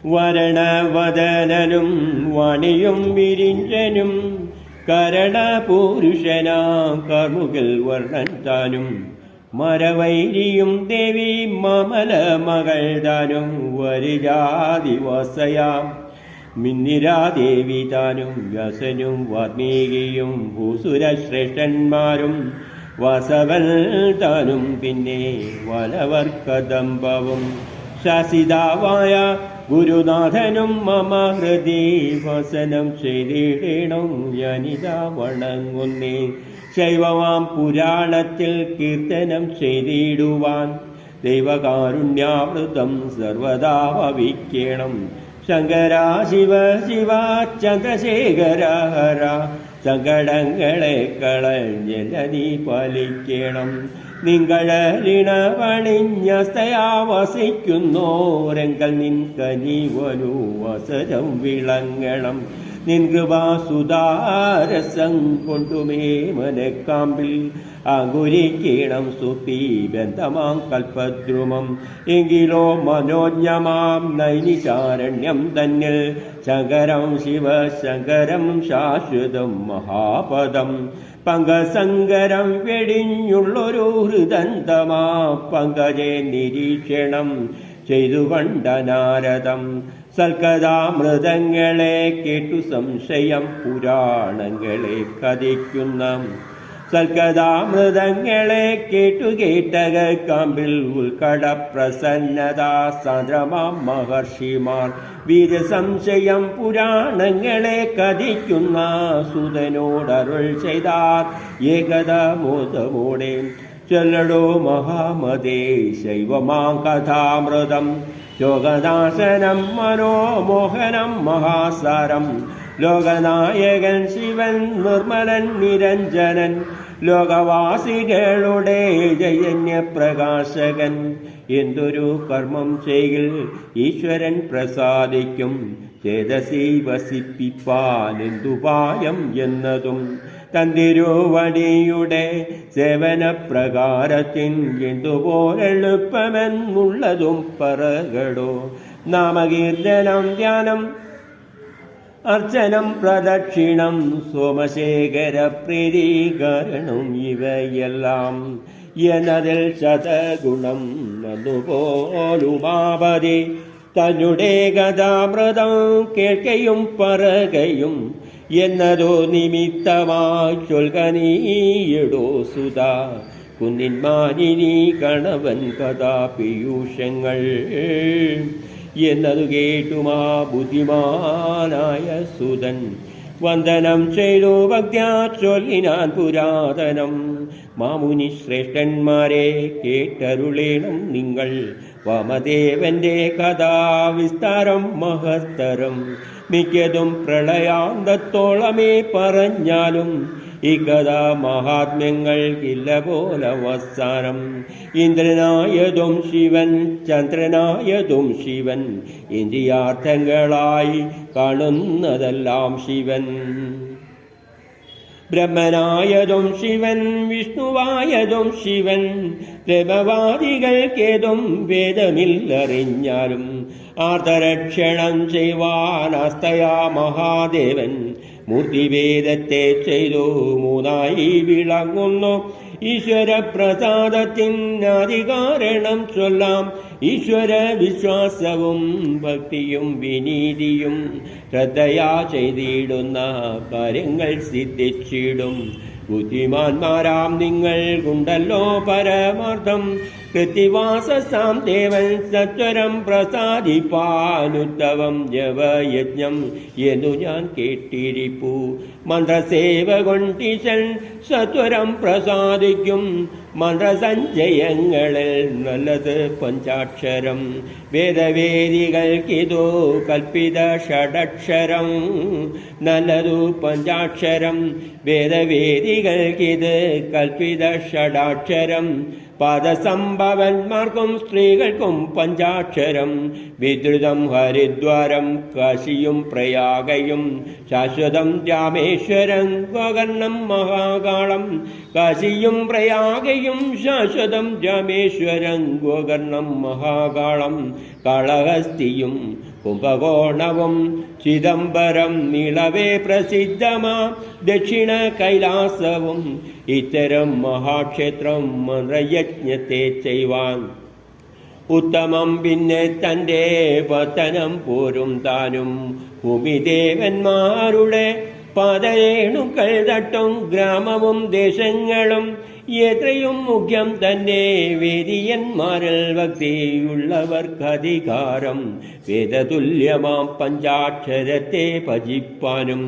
വരണവദനനും വണിയും വിരിഞ്ചനും കരണപുരുഷനാം കർമുകിൽ വർണ്ണൻ താനും മരവൈരിയും ദേവി മമല മകൾ താനും വരിജാതിവാസയാം മിന്നിരാദേവി താനും വ്യാസനും വാൽമീകിയും ഭൂസുരശ്രേഷ്ഠന്മാരും വാസവൻ താനും പിന്നെ വനവർക്കദംബവും ശാസിതാവായ ഗുരുനാഥനും മമ ഹൃദി വസനം ചെയ്തിടണം ഞാനിതാ വണങ്ങുന്നേ. ശൈവമാം പുരാണത്തിൽ കീർത്തനം ചെയ്തിടുവാൻ ദൈവകാരുണ്യാമൃതം സർവദാ ഭവിക്കണം. ശങ്കര ശിവ ശിവ ചന്ദ്രശേഖര ഹര സങ്കടങ്ങളെ കളഞ്ഞെല്ലീ പാലിക്കണം. നിങ്ങളിണ പണിഞ്ഞസ്തയാ വസിക്കുന്നോരെങ്കൽ നിൻ കനിവനു വസരം വിളങ്ങണം. നിൻ കൃപാസുതാരസം കൊണ്ടുമേ മനക്കാമ്പിൽ അങ്കുരിക്കണം സുപ്പി ബന്ധമാം കൽപ്പദ്രുമം. എങ്കിലോ മനോജ്ഞമാം നൈനിശാരണ്യം തന്നിൽ ശങ്കരം ശിവശങ്കരം ശാശ്വതം മഹാപദം. പങ്കസങ്കരം വെടിഞ്ഞുള്ളൊരു ഹൃദന്തമാ പങ്കജെ നിരീക്ഷണം ചെയ്തു കണ്ട നാരദം. സൽക്കഥാമൃതങ്ങളെ കേട്ടു സംശയം പുരാണങ്ങളെ കഥിക്കുന്ന സൽക്കഥാമൃതങ്ങളെ കേട്ടക കാമ്പിൽ ഉൾക്കട പ്രസന്നത സാന്ദ്രമാം മഹർഷിമാർ വീരസംശയം പുരാണങ്ങളെ കഥിക്കുന്ന സുതനോടരുൾ ചെയ്താർ ഏകത മോദമോടെ. ചൊല്ലടോ മഹാമതേ ശൈവമാം കഥാമൃതം യോഗനാശനം മനോമോഹനം മഹാസാരം. ലോകനായകൻ ശിവൻ നിർമ്മലൻ നിരഞ്ജനൻ ലോകവാസികളുടെ ജയന്യപ്രകാശകൻ. എന്തൊരു കർമ്മം ചെയ്യിൽ ഈശ്വരൻ പ്രസാദിക്കും ചേതസി വസിപ്പിപ്പാൻ എന്തുപായം എന്നതും തന്തിരുവടിയുടെ സേവനപ്രകാരത്തിൻ എന്തുപോലെളുപ്പമെന്നുള്ളതും പറകടോ. നാമകീർത്തനം ധ്യാനം അർച്ചനം പ്രദക്ഷിണം സോമശേഖര പ്രീതികരണം ഇവയെല്ലാം എന്നതിൽ ശതഗുണം അതുപോലുമാപതി തന്നുടെ കഥാമൃതം കേൾക്കയും പറകയും എന്നതോ നിമിത്തമായി ചൊൽകനീയടോ സുത. കുന്നിന്മാനിനി കണവൻ കഥാപീയൂഷങ്ങൾ എന്നതു കേട്ടുമാ ബുദ്ധിമാനായ സുതൻ വന്ദനം ചെയ്തു ഭക്ത്യാ ചൊല്ലിനാൻ പുരാതനം. മാമുനി ശ്രേഷ്ഠന്മാരെ കേട്ടരുളേണം നിങ്ങൾ വാമദേവന്റെ കഥാവിസ്താരം മഹത്തരം. മിക്കതും പ്രളയാന്തത്തോളമേ പറഞ്ഞാലും ഈ കഥാ മഹാത്മ്യങ്ങൾക്കില്ല പോലവസാനം. ഇന്ദ്രനായതും ശിവൻ ചന്ദ്രനായതും ശിവൻ ഇന്ദ്രിയാർത്ഥങ്ങളായി കാണുന്നതെല്ലാം ശിവൻ. ബ്രഹ്മനായതും ശിവൻ വിഷ്ണുവായതും ശിവൻ ദേവവാദികൾക്കേതും വേദമില്ലറിഞ്ഞാലും ആർത്തരക്ഷണം ചെയ്യുവാനാസ്തയാ മഹാദേവൻ മൂർത്തിവേദത്തെ ചെയ്തു മൂന്നായി വിളങ്ങുന്നു. ഈശ്വര പ്രസാദത്തിനാദികാരണം ചൊല്ലാം. ഈശ്വര വിശ്വാസവും ഭക്തിയും വിനീതിയും ശ്രദ്ധയാ ചെയ്തിടുന്ന കാര്യങ്ങൾ സിദ്ധിച്ചിടും. ബുദ്ധിമാന്മാരാം നിങ്ങൾ കൊണ്ടല്ലോ പരമാർത്ഥം. കൃത്തിവാസാം ദേവൻ സത്വരം പ്രസാദിപ്പാനുത്തവം ജവയജ്ഞം എന്നു ഞാൻ കേട്ടിരിപ്പു. മന്ത്രസേവ കൊണ്ടീശൻ സത്വരം പ്രസാദിക്കും. മന്ത്രസഞ്ചയങ്ങളിൽ നല്ലത് പഞ്ചാക്ഷരം. വേദവേദികൾക്കിതു കൽപ്പിത ഷഡക്ഷരം. നല്ലതു പഞ്ചാക്ഷരം വേദവേദികൾക്കിത് കൽപ്പിത ഷഡാക്ഷരം. പാദസംഭവന്മാർക്കും സ്ത്രീകൾക്കും പഞ്ചാക്ഷരം വിദ്രുതം ഹരിദ്വാരം കാശിയും പ്രയാഗയും ശാശ്വതം രാമേശ്വരം ഗോകർണം മഹാകാളം കാശിയും പ്രയാഗയും ശാശ്വതം രാമേശ്വരം ഗോകർണം മഹാകാളം കാളഹസ്തിയും കുംഭകോണവും ചിദംബരം നീളവേ പ്രസിദ്ധമാ ദക്ഷിണ കൈലാസവും ഇത്തരം മഹാക്ഷേത്രം മന്ത്രയജ്ഞത്തെ ചെയ്യുവാൻ ഉത്തമം പിന്നെ തൻ്റെ പതനം പോരും താനും ഭൂമിദേവന്മാരുടെ പാദരേണുക്കൾ തട്ടും ഗ്രാമവും ദേശങ്ങളും എത്രയും മുഖ്യം തന്നെ വേദിയന്മാരിൽ ഭക്തിയുള്ളവർക്കധികാരം വേദതുല്യമാം പഞ്ചാക്ഷരത്തെ ഭജിപ്പാനും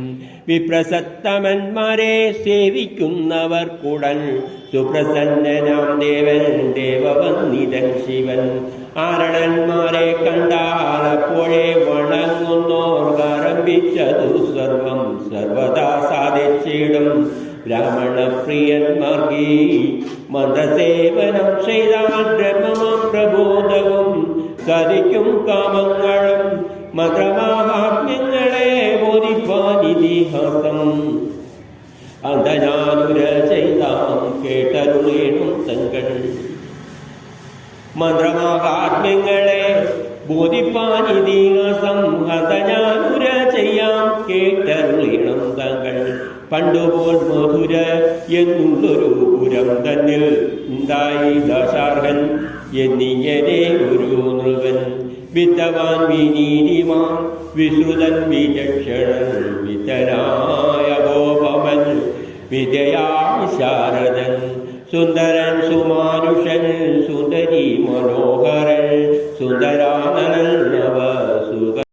വിപ്രസത്തമന്മാരെ സേവിക്കുന്നവർക്കുടൻ സുപ്രസന്നനാം ദേവൻ ദേവവന്ദിതൻ ശിവൻ ആരണന്മാരെ കണ്ടാൽ അപ്പോഴേ വണങ്ങുന്നോർക്കാരംഭിച്ചതു സർവം സർവദാ സാധിച്ചിടും ബ്രാഹ്മണപ്രിയന്മാർക്കീ മന്ത്രസേവനം ചെയ്താൽ ബ്രഹ്മമാം പ്രബോധവും സാധിക്കും കാമങ്ങളും മന്ത്രമാഹാത്മ്യങ്ങളെ ബോധിപ്പാൻ ഇതിഹാസം അന്ധനാനുര ചെയ്താം കേട്ടരുളേണും തങ്ങൾ മന്ത്രമാഹാത്മ്യങ്ങളെ ബോധിപ്പാൻ ഇതിഹാസം അന്ധനാനുര ചെയ്യാം കേട്ടരുളേണം തങ്ങൾ പണ്ടുപോൽ മധുര എന്നുള്ളൊരു പുരം തന്നിൽ ഉണ്ടായി ദാശാർഹൻ എന്നിങ്ങനെ ഒരു നൃവൻ വിത്തവാൻ വിനീതിമാൻ വിശ്രുതൻ വിചക്ഷണൻ വിതനായ ഗോപവൻ വിജയാശാരദൻ സുന്ദരൻ സുമാനുഷൻ സുന്ദരി മനോഹരൻ സുന്ദരാനനൽ നവ സുഖ